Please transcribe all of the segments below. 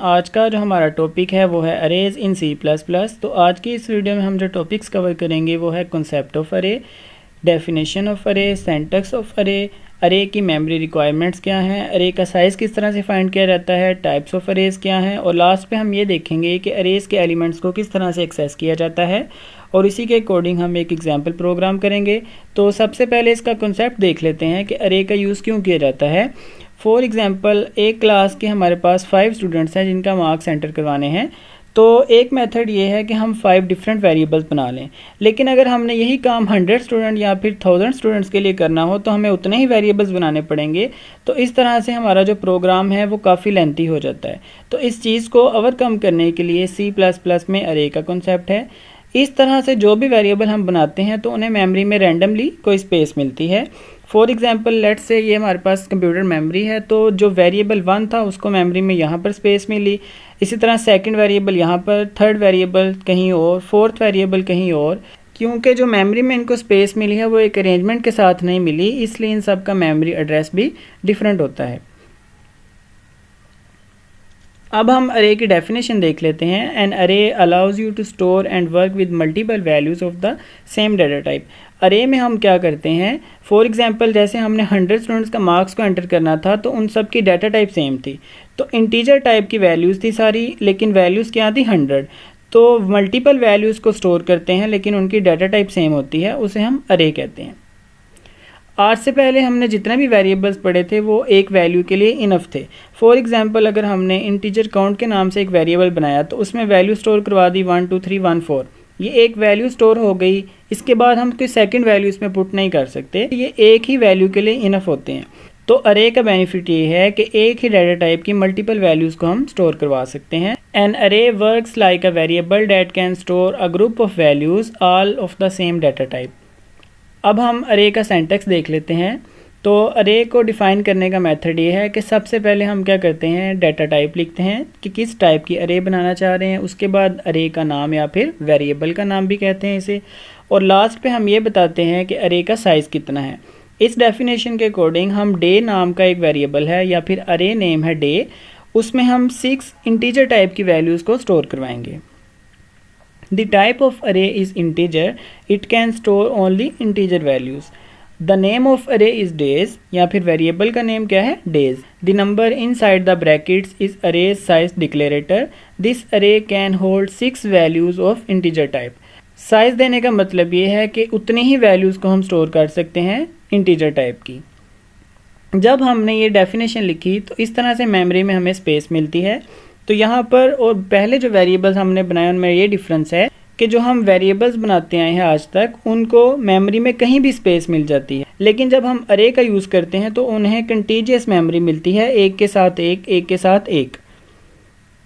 आज का जो हमारा टॉपिक है वो है अरेज इन सी प्लस प्लस। तो आज की इस वीडियो में हम जो टॉपिक्स कवर करेंगे वो है कॉन्सेप्ट ऑफ अरे, डेफिनेशन ऑफ अरे, सिंटैक्स ऑफ अरे, अरे की मेमोरी रिक्वायरमेंट्स क्या हैं, अरे का साइज़ किस तरह से फाइंड किया जाता है, टाइप्स ऑफ अरेज क्या हैं, और लास्ट पे हम ये देखेंगे कि अरेज के एलिमेंट्स को किस तरह से एक्सेस किया जाता है, और इसी के अकॉर्डिंग हम एक एग्जांपल प्रोग्राम करेंगे। तो सबसे पहले इसका कॉन्सेप्ट देख लेते हैं कि अरे का यूज़ क्यों किया जाता है। फॉर एग्जांपल एक क्लास के हमारे पास 5 स्टूडेंट्स हैं जिनका मार्क्स एंटर करवाने हैं। तो एक मेथड ये है कि हम 5 डिफरेंट वेरिएबल्स बना लें, लेकिन अगर हमने यही काम 100 स्टूडेंट या फिर 1000 स्टूडेंट्स के लिए करना हो तो हमें उतने ही वेरिएबल्स बनाने पड़ेंगे। तो इस तरह से हमारा जो प्रोग्राम है वो काफ़ी लेंथी हो जाता है। तो इस चीज़ को ओवरकम करने के लिए C++ में अरे का कॉन्सेप्ट है। इस तरह से जो भी वेरिएबल हम बनाते हैं तो उन्हें मेमोरी में रैंडमली कोई स्पेस मिलती है। फॉर एग्जांपल लेट्स से ये हमारे पास कंप्यूटर मेमोरी है, तो जो वेरिएबल 1 था उसको मेमोरी में यहाँ पर स्पेस मिली, इसी तरह सेकंड वेरिएबल यहाँ पर, थर्ड वेरिएबल कहीं और, फोर्थ वेरिएबल कहीं और। क्योंकि जो मेमोरी में इनको स्पेस मिली है वो एक अरेंजमेंट के साथ नहीं मिली, इसलिए इन सब का मेमोरी एड्रेस भी डिफरेंट होता है। अब हम अरे की डेफिनेशन देख लेते हैं। An array allows you to store and work with multiple values of the same data type. Array में हम क्या करते हैं, फॉर एग्जांपल जैसे हमने 100 स्टूडेंट्स का मार्क्स को एंटर करना था तो उन सब की डाटा टाइप सेम थी। तो इंटीजर टाइप की वैल्यूज़ थी सारी, लेकिन वैल्यूज़ क्या थी 100। तो मल्टीपल वैल्यूज़ को स्टोर करते हैं लेकिन उनकी डाटा टाइप सेम होती है, उसे हम अरे कहते हैं। आज से पहले हमने जितने भी वेरिएबल्स पढ़े थे वो एक वैल्यू के लिए इनफ थे। फॉर एग्जांपल अगर हमने इंटीजर काउंट के नाम से एक वेरिएबल बनाया तो उसमें वैल्यू स्टोर करवा दी 1 2 3 1 4, ये एक वैल्यू स्टोर हो गई। इसके बाद हम कोई सेकंड वैल्यू इसमें पुट नहीं कर सकते, ये एक ही वैल्यू के लिए इनफ होते हैं। तो अरे का बेनिफिट ये है कि एक ही डाटा टाइप की मल्टीपल वैल्यूज़ को हम स्टोर करवा सकते हैं। एन अरे works like a variable that can store a group of values all of the same data type. अब हम अरे का सिंटैक्स देख लेते हैं। तो अरे को डिफ़ाइन करने का मेथड ये है कि सबसे पहले हम क्या करते हैं, डाटा टाइप लिखते हैं कि किस टाइप की अरे बनाना चाह रहे हैं, उसके बाद अरे का नाम या फिर वेरिएबल का नाम भी कहते हैं इसे, और लास्ट पे हम ये बताते हैं कि अरे का साइज़ कितना है। इस डेफिनेशन के अकॉर्डिंग हम डे नाम का एक वेरिएबल है या फिर अरे नेम है डे, उसमें हम 6 इंटीजर टाइप की वैल्यूज़ को स्टोर करवाएंगे। The type of array is integer. It can store only integer values. The name of array is days या फिर वेरिएबल का नेम क्या है days. The number inside the brackets is array size declarator. This array can hold 6 values of integer type. Size देने का मतलब ये है कि उतनी ही वैल्यूज़ को हम स्टोर कर सकते हैं इंटीजर टाइप की। जब हमने ये डेफिनेशन लिखी तो इस तरह से मेमोरी में हमें स्पेस मिलती है। तो यहाँ पर और पहले जो वेरिएबल्स हमने बनाए उनमें ये डिफरेंस है कि जो हम वेरिएबल्स बनाते आए हैं आज तक उनको मेमोरी में कहीं भी स्पेस मिल जाती है, लेकिन जब हम अरे का यूज़ करते हैं तो उन्हें कंटीजियस मेमोरी मिलती है, एक के साथ एक, एक के साथ एक।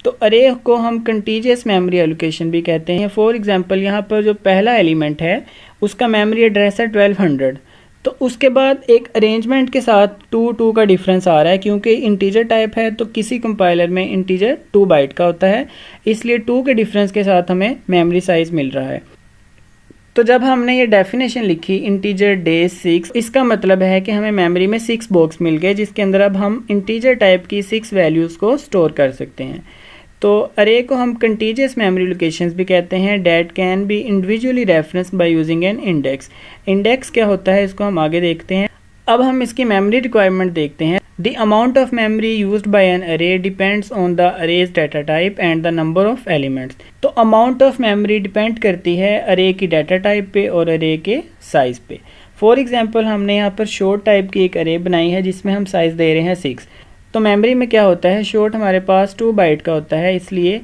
तो अरे को हम कंटीजियस मेमोरी एलोकेशन भी कहते हैं। फॉर एग्जांपल यहाँ पर जो पहला एलिमेंट है उसका मेमोरी एड्रेस है 1200, तो उसके बाद एक अरेंजमेंट के साथ 2 का डिफरेंस आ रहा है, क्योंकि इंटीजर टाइप है तो किसी कंपाइलर में इंटीजर 2 बाइट का होता है, इसलिए 2 के डिफरेंस के साथ हमें मेमोरी साइज मिल रहा है। तो जब हमने ये डेफिनेशन लिखी इंटीजर डे 6, इसका मतलब है कि हमें मेमोरी में 6 बॉक्स मिल गए जिसके अंदर अब हम इंटीजर टाइप की 6 वैल्यूज़ को स्टोर कर सकते हैं। तो अरे को हम कंटीजियस मेमोरी लोकेशंस भी कहते हैं। That can be individually referenced by using an index. Index क्या होता है इसको हम आगे देखते हैं। अब हम इसकी मेमोरी रिक्वायरमेंट देखते हैं। The amount of memory used by an array depends on the arrays data type and the number of elements. तो अमाउंट ऑफ मेमोरी डिपेंड करती है अरे की डाटा टाइप पे और अरे के साइज़ पे। फॉर एग्जांपल हमने यहाँ पर शॉर्ट टाइप की एक अरे बनाई है जिसमें हम साइज़ दे रहे हैं 6। तो मेमोरी में क्या होता है, शॉर्ट हमारे पास 2 बाइट का होता है, इसलिए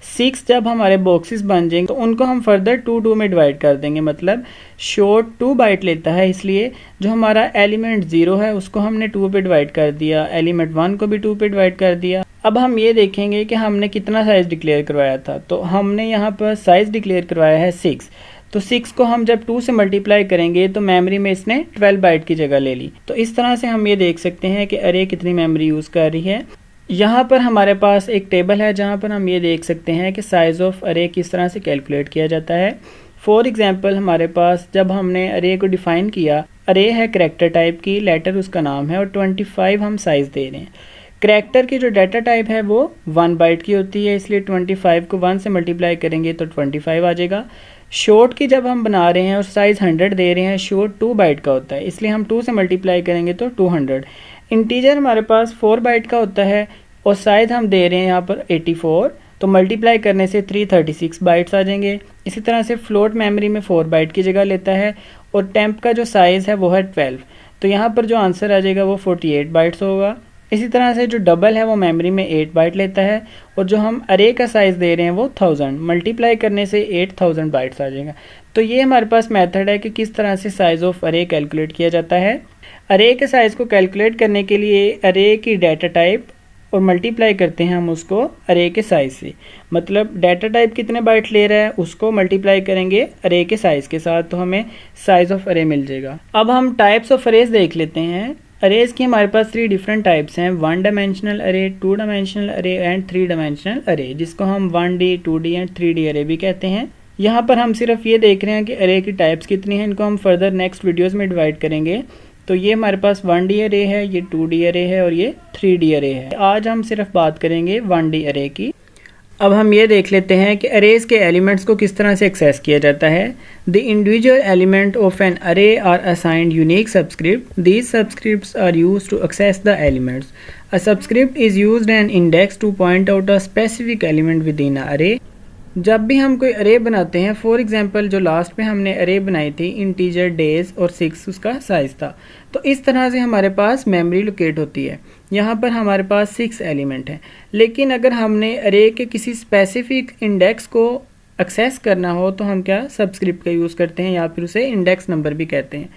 6 जब हमारे बॉक्सेस बन जाएंगे तो उनको हम फर्दर 2 में डिवाइड कर देंगे। मतलब शॉर्ट 2 बाइट लेता है, इसलिए जो हमारा एलिमेंट 0 है उसको हमने 2 पे डिवाइड कर दिया, एलिमेंट 1 को भी 2 पे डिवाइड कर दिया। अब हम ये देखेंगे कि हमने कितना साइज़ डिक्लेयर करवाया था। तो हमने यहाँ पर साइज़ डिक्लेयर करवाया है 6। तो 6 को हम जब 2 से मल्टीप्लाई करेंगे तो मेमोरी में इसने 12 बाइट की जगह ले ली। तो इस तरह से हम ये देख सकते हैं कि अरे कितनी मेमोरी यूज़ कर रही है। यहाँ पर हमारे पास एक टेबल है जहाँ पर हम ये देख सकते हैं कि साइज़ ऑफ अरे किस तरह से कैलकुलेट किया जाता है। फॉर एग्जांपल हमारे पास जब हमने अरे को डिफ़ाइन किया, अरे है करैक्टर टाइप की, लेटर उसका नाम है और 25 हम साइज़ दे रहे हैं। करैक्टर की जो डाटा टाइप है वो 1 बाइट की होती है, इसलिए 25 को 1 से मल्टीप्लाई करेंगे तो 25 आ जाएगा। शॉर्ट की जब हम बना रहे हैं और साइज़ 100 दे रहे हैं, शॉर्ट 2 बाइट का होता है, इसलिए हम 2 से मल्टीप्लाई करेंगे तो 200। इंटीजर हमारे पास 4 बाइट का होता है और साइज़ हम दे रहे हैं यहाँ पर 84, तो मल्टीप्लाई करने से 336 बाइट्स आ जाएंगे। इसी तरह से फ्लोट मेमोरी में 4 बाइट की जगह लेता है और टेम्प का जो साइज़ है वो है 12, तो यहाँ पर जो आंसर आ जाएगा वो 48 बाइट्स होगा। इसी तरह से जो डबल है वो मेमोरी में 8 बाइट लेता है और जो हम अरे का साइज़ दे रहे हैं वो 1000, मल्टीप्लाई करने से 8000 बाइट्स आ जाएगा। तो ये हमारे पास मेथड है कि किस तरह से साइज़ ऑफ अरे कैलकुलेट किया जाता है। अरे के साइज़ को कैलकुलेट करने के लिए अरे की डाटा टाइप और मल्टीप्लाई करते हैं हम उसको अरे के साइज़ से, मतलब डाटा टाइप कितने बाइट ले रहा है उसको मल्टीप्लाई करेंगे अरे के साइज़ के साथ, तो हमें साइज़ ऑफ अरे मिल जाएगा। अब हम टाइप्स ऑफ अरेज देख लेते हैं। अरेज की हमारे पास 3 डिफरेंट टाइप्स हैं, 1 डायमेंशनल अरे, 2 डायमेंशनल अरे एंड 3 डायमेंशनल अरे, जिसको हम 1D 2D एंड 3D अरे भी कहते हैं। यहाँ पर हम सिर्फ ये देख रहे हैं कि अरे की टाइप्स कितनी हैं, इनको हम फर्दर नेक्स्ट वीडियोज़ में डिवाइड करेंगे। तो ये हमारे पास 1D अरे है, ये 2D अरे है और ये 3D अरे है। आज हम सिर्फ बात करेंगे 1D अरे की। अब हम ये देख लेते हैं कि अरेज के एलिमेंट्स को किस तरह से एक्सेस किया जाता है। The individual element of an array are assigned unique subscript. These subscripts are used to access the elements. A subscript is used an index to point out a specific element within array. जब भी हम कोई अरे बनाते हैं, for example जो last में हमने अरे बनाई थी इंटीजर डेज और 6 उसका साइज़ था, तो इस तरह से हमारे पास मेमोरी लोकेट होती है। यहाँ पर हमारे पास 6 एलिमेंट हैं, लेकिन अगर हमने अरे के किसी स्पेसिफिक इंडेक्स को एक्सेस करना हो तो हम क्या सबस्क्रिप्ट का यूज़ करते हैं या फिर उसे इंडेक्स नंबर भी कहते हैं।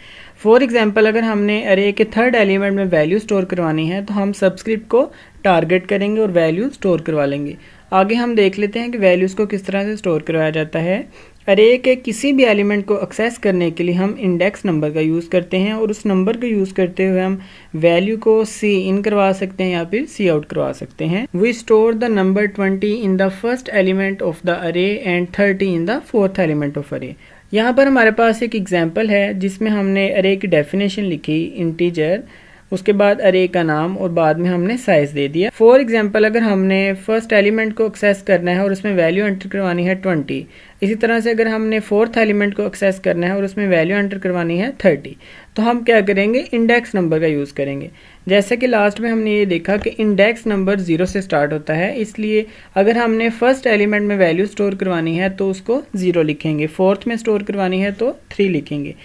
फॉर एग्जांपल अगर हमने अरे के 3rd एलिमेंट में वैल्यू स्टोर करवानी है तो हम सबस्क्रिप्ट को टारगेट करेंगे और वैल्यू स्टोर करवा लेंगे। आगे हम देख लेते हैं कि वैल्यूज़ को किस तरह से स्टोर करवाया जाता है। अरे के किसी भी एलिमेंट को एक्सेस करने के लिए हम इंडेक्स नंबर का यूज़ करते हैं और उस नंबर का यूज़ करते हुए हम वैल्यू को सी इन करवा सकते हैं या फिर सी आउट करवा सकते हैं। We store the number 20 in the first element of the array and 30 in the 4th element of array. यहाँ पर हमारे पास एक एग्जाम्पल है जिसमें हमने अरे की डेफिनेशन लिखी इंटीजर, उसके बाद अरे का नाम और बाद में हमने साइज दे दिया। फॉर एग्जांपल अगर हमने फर्स्ट एलिमेंट को एक्सेस करना है और उसमें वैल्यू एंटर करवानी है 20, इसी तरह से अगर हमने 4th एलिमेंट को एक्सेस करना है और उसमें वैल्यू एंटर करवानी है 30, तो हम क्या करेंगे इंडेक्स नंबर का यूज़ करेंगे। जैसे कि लास्ट में हमने ये देखा कि इंडेक्स नंबर 0 से स्टार्ट होता है, इसलिए अगर हमने फर्स्ट एलिमेंट में वैल्यू स्टोर करवानी है तो उसको 0 लिखेंगे, 4th में स्टोर करवानी है तो 3 लिखेंगे।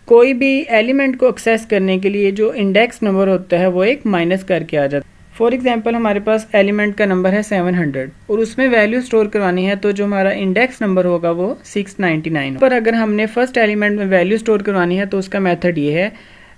कोई भी एलिमेंट को एक्सेस करने के लिए जो इंडेक्स नंबर होता है वो एक माइनस करके आ जाता है। फॉर एग्जांपल हमारे पास एलिमेंट का नंबर है 700 और उसमें वैल्यू स्टोर करवानी है तो जो हमारा इंडेक्स नंबर होगा वो 699 पर अगर हमने फर्स्ट एलिमेंट में वैल्यू स्टोर करवानी है तो उसका मेथड ये है,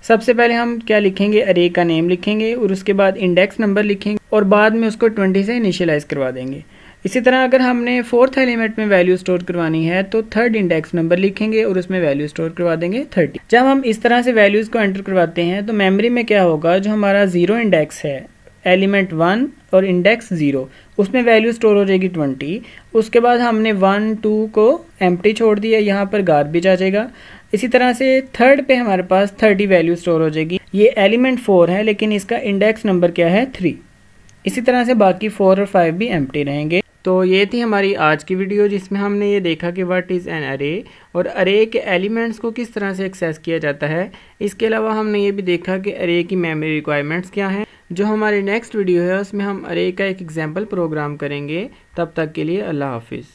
सबसे पहले हम क्या लिखेंगे अरे का नेम लिखेंगे और उसके बाद इंडेक्स नंबर लिखेंगे और बाद में उसको 20 से इनिशियलाइज करवा देंगे। इसी तरह अगर हमने 4th एलिमेंट में वैल्यू स्टोर करवानी है तो 3rd इंडेक्स नंबर लिखेंगे और उसमें वैल्यू स्टोर करवा देंगे 30। जब हम इस तरह से वैल्यूज़ को एंटर करवाते हैं तो मेमोरी में क्या होगा, जो हमारा 0 इंडेक्स है एलिमेंट 1 और इंडेक्स 0 उसमें वैल्यू स्टोर हो जाएगी 20। उसके बाद हमने 1 2 को एम्प्टी छोड़ दिया, यहाँ पर गार्बेज आ जाएगा। इसी तरह से 3rd पे हमारे पास 30 वैल्यू स्टोर हो जाएगी। ये एलिमेंट 4 है लेकिन इसका इंडेक्स नंबर क्या है 3। इसी तरह से बाकी 4 और 5 भी एम्प्टी रहेंगे। तो ये थी हमारी आज की वीडियो जिसमें हमने ये देखा कि व्हाट इज़ एन अरे और अरे के एलिमेंट्स को किस तरह से एक्सेस किया जाता है। इसके अलावा हमने ये भी देखा कि अरे की मेमोरी रिक्वायरमेंट्स क्या हैं। जो हमारी नेक्स्ट वीडियो है उसमें हम अरे का एक एग्जाम्पल प्रोग्राम करेंगे। तब तक के लिए अल्लाह हाफिज़।